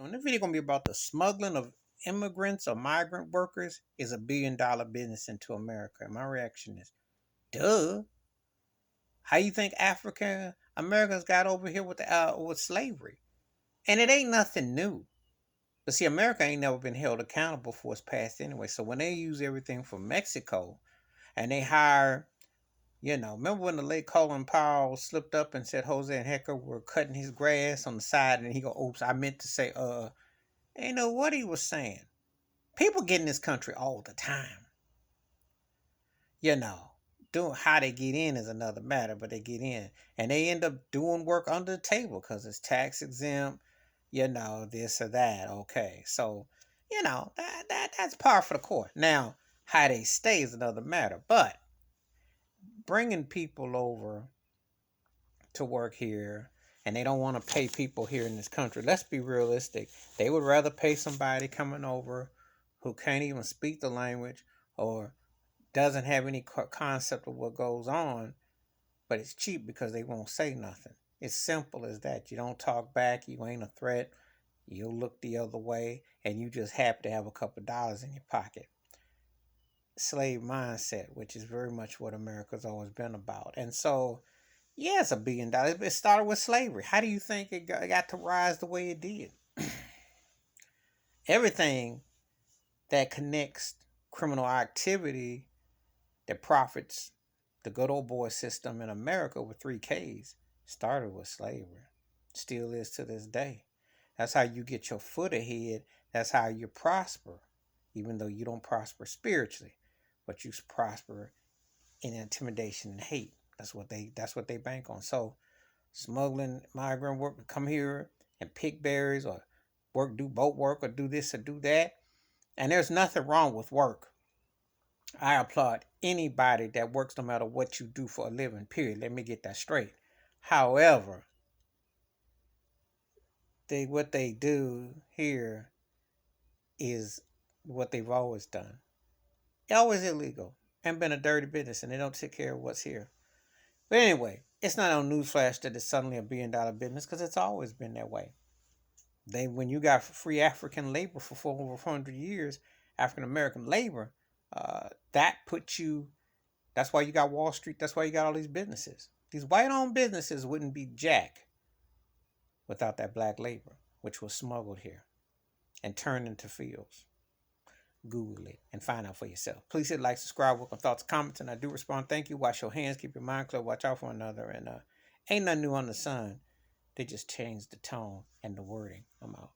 And the video gonna be about the smuggling of immigrants or migrant workers is $1 billion business into America. And my reaction is, duh. How you think African Americans got over here with slavery? And it ain't nothing new. But see, America ain't never been held accountable for its past anyway. So when they use everything from Mexico and they hire, remember when the late Colin Powell slipped up and said Jose and Hecker were cutting his grass on the side, and he go, "Oops, I meant to say, ain't know what he was saying." People get in this country all the time. You know, doing how they get in is another matter, but they get in and they end up doing work under the table because it's tax exempt. This or that. Okay, so that's par for the course. Now, how they stay is another matter, but bringing people over to work here and they don't want to pay people here in this country. Let's be realistic. They would rather pay somebody coming over who can't even speak the language or doesn't have any concept of what goes on, but it's cheap because they won't say nothing. It's simple as that. You don't talk back, you ain't a threat, you'll look the other way, and you just happy to have a couple of dollars in your pocket. Slave mindset, which is very much what America's always been about. And so, yeah, it's $1 billion. It started with slavery. How do you think it got to rise the way it did? Everything that connects criminal activity that profits the good old boy system in America with 3Ks started with slavery. Still is to this day. That's how you get your foot ahead. That's how you prosper, even though you don't prosper spiritually, but you prosper in intimidation and hate. That's what they bank on. So smuggling migrant work to come here and pick berries or do boat work or do this or do that. And there's nothing wrong with work. I applaud anybody that works no matter what you do for a living, period. Let me get that straight. However, what they do here is what they've always done. Always illegal and been a dirty business, and they don't take care of what's here. But anyway, it's not on newsflash that it's suddenly $1 billion business because it's always been that way. When you got free African labor for over 400 years, African American labor, that puts you. That's why you got Wall Street. That's why you got all these businesses. These white-owned businesses wouldn't be jack without that black labor, which was smuggled here and turned into fields. Google it and find out for yourself. Please hit like, subscribe, welcome thoughts, comments, and I do respond. Thank you. Wash your hands, keep your mind clear, watch out for another, and ain't nothing new on the sun. They just changed the tone and the wording. I'm out.